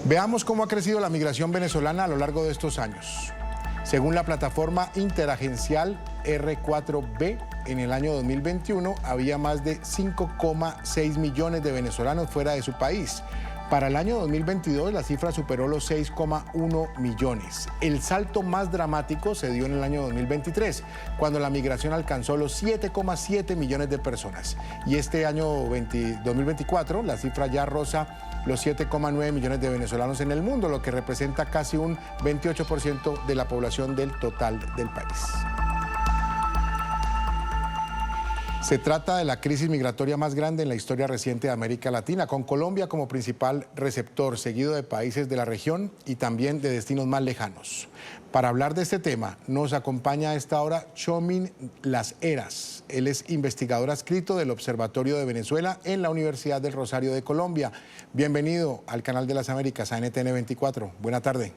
Veamos cómo ha crecido la migración venezolana a lo largo de estos años. Según la plataforma interagencial R4B, en el año 2021 había más de 5,6 millones de venezolanos fuera de su país. Para el año 2022 la cifra superó los 6,1 millones. El salto más dramático se dio en el año 2023, cuando la migración alcanzó los 7,7 millones de personas. Y este año 2024 la cifra ya roza los 7,9 millones de venezolanos en el mundo, lo que representa casi un 28% de la población del total del país. Se trata de la crisis migratoria más grande en la historia reciente de América Latina, con Colombia como principal receptor, seguido de países de la región y también de destinos más lejanos. Para hablar de este tema, nos acompaña a esta hora Txomin Las Heras. Él es investigador adscrito del Observatorio de Venezuela en la Universidad del Rosario de Colombia. Bienvenido al Canal de las Américas, a NTN 24. Buena tarde.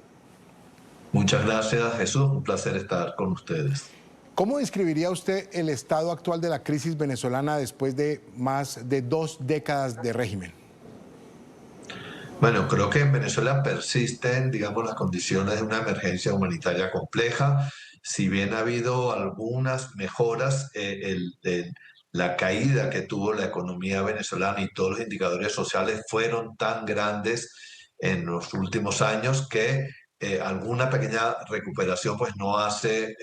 Muchas gracias, Jesús. Un placer estar con ustedes. ¿Cómo describiría usted el estado actual de la crisis venezolana después de más de 2 décadas de régimen? Bueno, creo que en Venezuela persisten, digamos, las condiciones de una emergencia humanitaria compleja. Si bien ha habido algunas mejoras, la caída que tuvo la economía venezolana y todos los indicadores sociales fueron tan grandes en los últimos años que alguna pequeña recuperación pues no hace,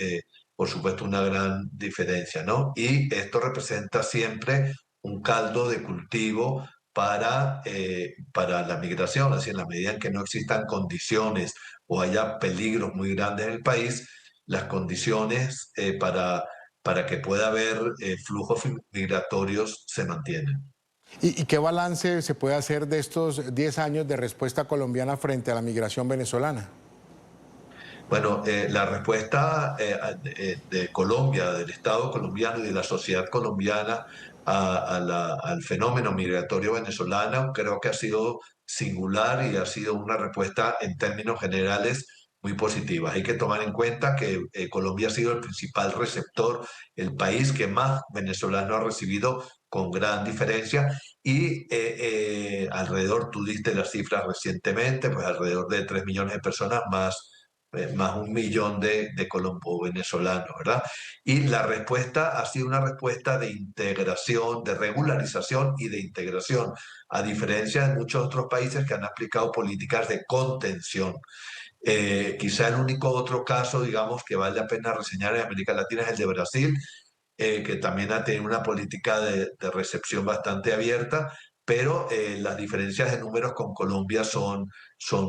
por supuesto, una gran diferencia, ¿no? Y esto representa siempre un caldo de cultivo para la migración, así en la medida en que no existan condiciones o haya peligros muy grandes en el país, las condiciones para que pueda haber flujos migratorios se mantienen. ¿Y qué balance se puede hacer de estos 10 años de respuesta colombiana frente a la migración venezolana? Bueno, la respuesta de Colombia, del Estado colombiano y de la sociedad colombiana al fenómeno migratorio venezolano, creo que ha sido singular y ha sido una respuesta en términos generales muy positiva. Hay que tomar en cuenta que Colombia ha sido el principal receptor, el país que más venezolanos ha recibido con gran diferencia y alrededor, tú diste las cifras recientemente, pues alrededor de 3 millones de personas más 1 millón de colombo-venezolanos, ¿verdad? Y la respuesta ha sido una respuesta de integración, de regularización y de integración, a diferencia de muchos otros países que han aplicado políticas de contención. Quizá el único otro caso, digamos, que vale la pena reseñar en América Latina es el de Brasil, que también ha tenido una política de recepción bastante abierta, pero las diferencias de números con Colombia son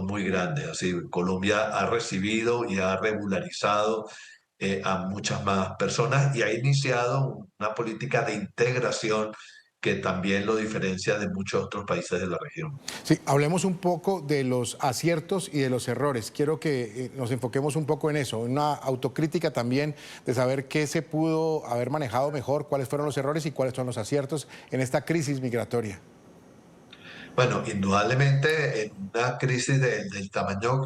muy grandes. Así, Colombia ha recibido y ha regularizado a muchas más personas y ha iniciado una política de integración que también lo diferencia de muchos otros países de la región. Sí, hablemos un poco de los aciertos y de los errores. Quiero que nos enfoquemos un poco en eso, una autocrítica también de saber qué se pudo haber manejado mejor, cuáles fueron los errores y cuáles son los aciertos en esta crisis migratoria. Bueno, indudablemente en una crisis del tamaño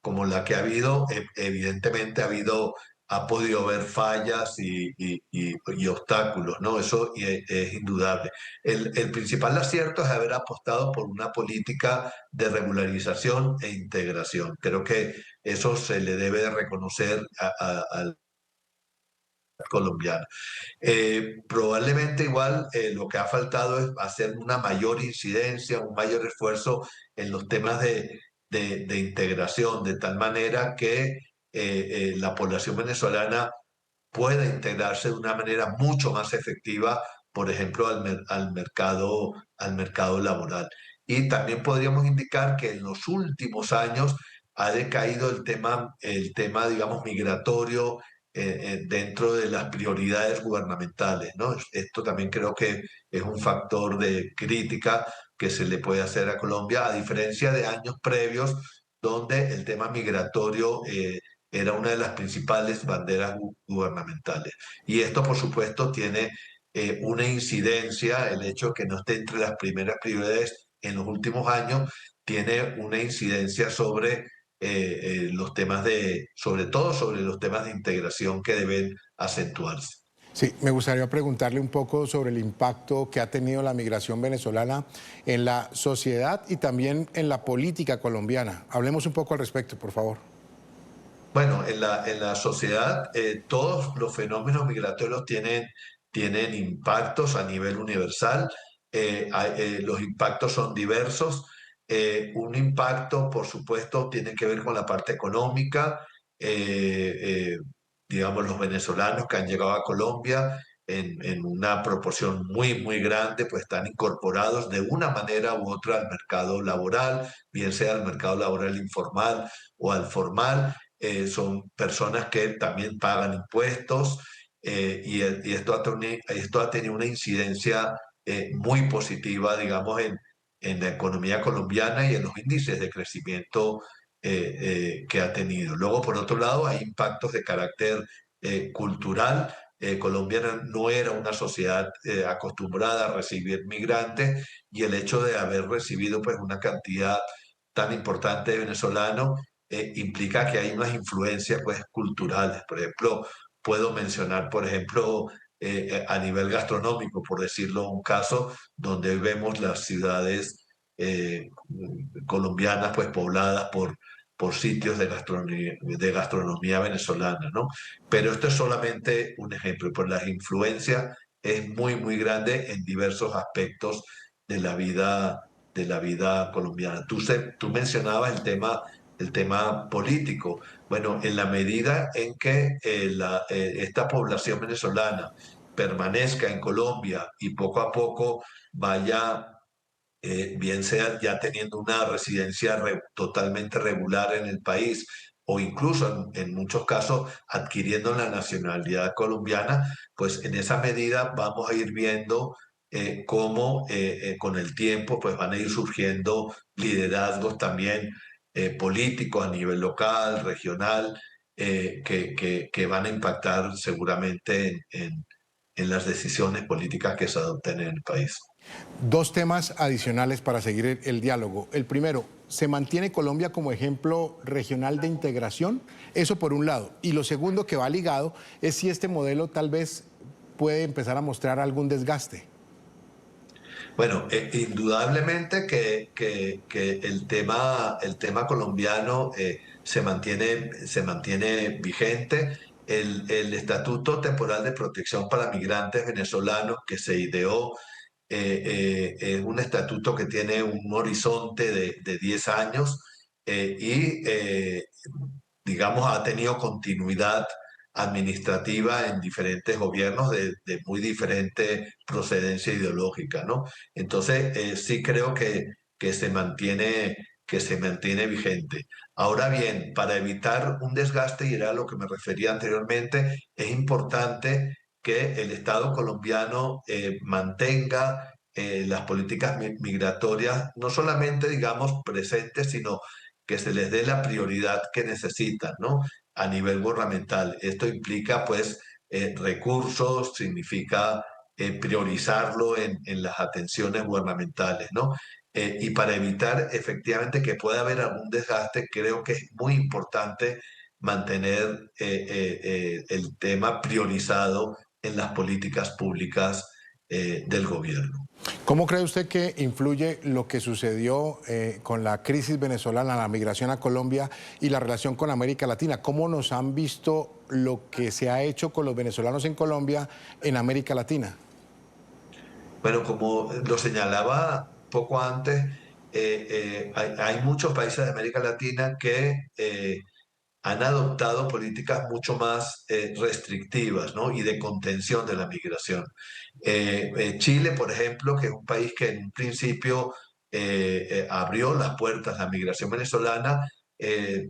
como la que ha habido, evidentemente ha podido haber fallas y obstáculos, ¿no? Eso es indudable. El principal acierto es haber apostado por una política de regularización e integración. Creo que eso se le debe de reconocer al colombiano. Probablemente igual lo que ha faltado es hacer una mayor incidencia, un mayor esfuerzo en los temas de integración, de tal manera que la población venezolana pueda integrarse de una manera mucho más efectiva, por ejemplo, al mercado laboral. Y también podríamos indicar que en los últimos años ha decaído el tema, digamos, migratorio dentro de las prioridades gubernamentales, ¿no? Esto también creo que es un factor de crítica que se le puede hacer a Colombia, a diferencia de años previos donde el tema migratorio era una de las principales banderas gubernamentales. Y esto, por supuesto, tiene una incidencia, el hecho de que no esté entre las primeras prioridades en los últimos años, tiene una incidencia sobre los temas sobre todo sobre los temas de integración que deben acentuarse. Sí, me gustaría preguntarle un poco sobre el impacto que ha tenido la migración venezolana en la sociedad y también en la política colombiana. Hablemos un poco al respecto, por favor. Bueno, en la sociedad todos los fenómenos migratorios tienen impactos a nivel universal. Los impactos son diversos. Un impacto, por supuesto, tiene que ver con la parte económica. Eh, eh, digamos, los venezolanos que han llegado a Colombia en una proporción muy grande, pues están incorporados de una manera u otra al mercado laboral, bien sea al mercado laboral informal o al formal. Son personas que también pagan impuestos, y esto ha tenido una incidencia muy positiva, digamos, en la economía colombiana y en los índices de crecimiento que ha tenido. Luego, por otro lado, hay impactos de carácter cultural. Colombia no era una sociedad acostumbrada a recibir migrantes, y el hecho de haber recibido pues una cantidad tan importante de venezolanos implica que hay unas influencias pues, culturales. Por ejemplo, puedo mencionar, por ejemplo, a nivel gastronómico, por decirlo un caso, donde vemos las ciudades colombianas pues, pobladas por sitios de gastronomía venezolana, ¿no? Pero esto es solamente un ejemplo, pues la influencia es muy grande en diversos aspectos de de la vida colombiana. Tú mencionabas el tema político. Bueno, en la medida en que esta población venezolana permanezca en Colombia y poco a poco vaya, bien sea ya teniendo una residencia totalmente regular en el país, o incluso en muchos casos adquiriendo la nacionalidad colombiana, pues en esa medida vamos a ir viendo cómo con el tiempo pues van a ir surgiendo liderazgos también políticos a nivel local, regional, que van a impactar seguramente en las decisiones políticas que se adopten en el país. Dos temas adicionales para seguir el diálogo. El primero, ¿se mantiene Colombia como ejemplo regional de integración? Eso por un lado. Y lo segundo que va ligado es si este modelo tal vez puede empezar a mostrar algún desgaste. Bueno, indudablemente que el tema colombiano se mantiene vigente. El Estatuto Temporal de Protección para Migrantes Venezolanos que se ideó es un estatuto que tiene un horizonte de 10 años, y digamos, ha tenido continuidad administrativa en diferentes gobiernos de muy diferente procedencia ideológica, ¿no? Entonces, sí creo que se mantiene vigente. Ahora bien, para evitar un desgaste, y era a lo que me refería anteriormente, es importante que el Estado colombiano mantenga las políticas migratorias, no solamente, digamos, presentes, sino que se les dé la prioridad que necesitan, ¿no? A nivel gubernamental. Esto implica, pues, recursos, significa priorizarlo en las atenciones gubernamentales, ¿no? Y para evitar efectivamente que pueda haber algún desgaste, creo que es muy importante mantener el tema priorizado en las políticas públicas del gobierno. ¿Cómo cree usted que influye lo que sucedió con la crisis venezolana, la migración a Colombia y la relación con América Latina? ¿Cómo nos han visto lo que se ha hecho con los venezolanos en Colombia en América Latina? Bueno, como lo señalaba poco antes, hay muchos países de América Latina que han adoptado políticas mucho más restrictivas, ¿no? Y de contención de la migración. Chile, por ejemplo, que es un país que en un principio abrió las puertas a la migración venezolana,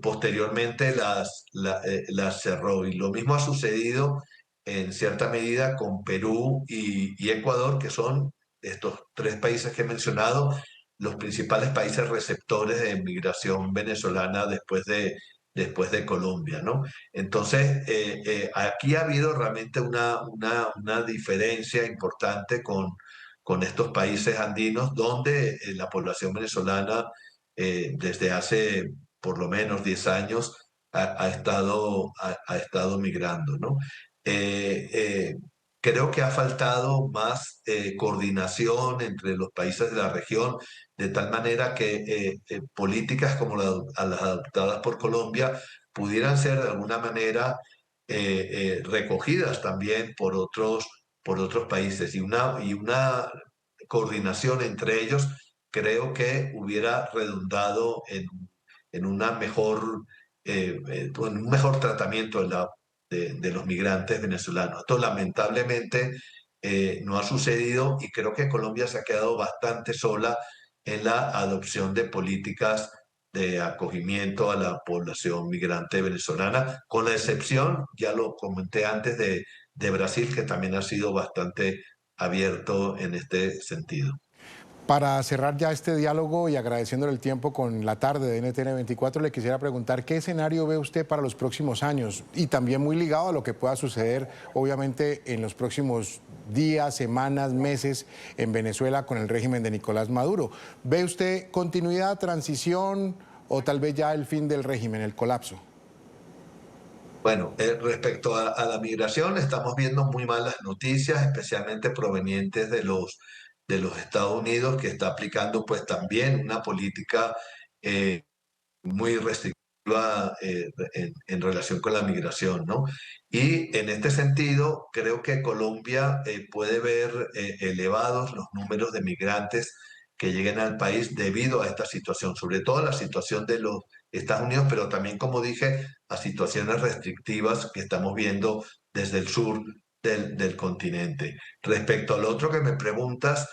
posteriormente las cerró. Y lo mismo ha sucedido en cierta medida con Perú y Ecuador, que son estos tres países que he mencionado, los principales países receptores de migración venezolana después de Colombia, ¿no? Entonces, aquí ha habido realmente una diferencia importante con estos países andinos, donde la población venezolana desde hace por lo menos 10 años ha estado migrando, ¿no? Eh, eh, Creo que ha faltado más coordinación entre los países de la región, de tal manera que políticas como las adoptadas por Colombia pudieran ser de alguna manera recogidas también por otros países. Y una coordinación entre ellos creo que hubiera redundado en una mejor, en un mejor tratamiento de los migrantes venezolanos. Esto lamentablemente no ha sucedido y creo que Colombia se ha quedado bastante sola en la adopción de políticas de acogimiento a la población migrante venezolana, con la excepción, ya lo comenté antes, de Brasil, que también ha sido bastante abierto en este sentido. Para cerrar ya este diálogo y agradeciéndole el tiempo con la tarde de NTN 24, le quisiera preguntar qué escenario ve usted para los próximos años y también muy ligado a lo que pueda suceder, obviamente, en los próximos días, semanas, meses en Venezuela con el régimen de Nicolás Maduro. ¿Ve usted continuidad, transición o tal vez ya el fin del régimen, el colapso? Bueno, respecto a la migración, estamos viendo muy malas noticias, especialmente provenientes de los Estados Unidos, que está aplicando pues también una política eh, muy restrictiva en relación con la migración, ¿no? Y en este sentido, creo que Colombia puede ver elevados los números de migrantes que lleguen al país debido a esta situación, sobre todo la situación de los Estados Unidos, pero también, como dije, a situaciones restrictivas que estamos viendo desde el sur del continente. Respecto al otro que me preguntas,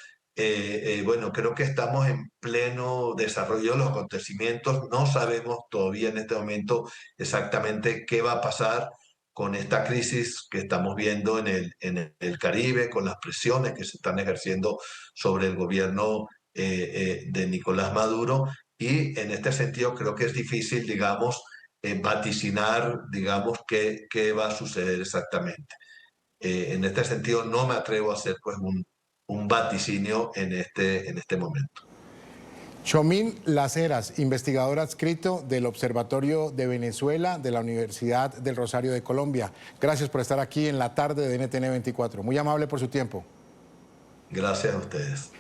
bueno, creo que estamos en pleno desarrollo de los acontecimientos. No sabemos todavía en este momento exactamente qué va a pasar con esta crisis que estamos viendo en el Caribe, con las presiones que se están ejerciendo sobre el gobierno de Nicolás Maduro. Y en este sentido creo que es difícil, digamos, vaticinar, digamos, qué va a suceder exactamente. En este sentido no me atrevo a hacer pues un vaticinio en este momento. Chomín Las Heras, investigador adscrito del Observatorio de Venezuela de la Universidad del Rosario de Colombia. Gracias por estar aquí en la tarde de NTN 24. Muy amable por su tiempo. Gracias a ustedes.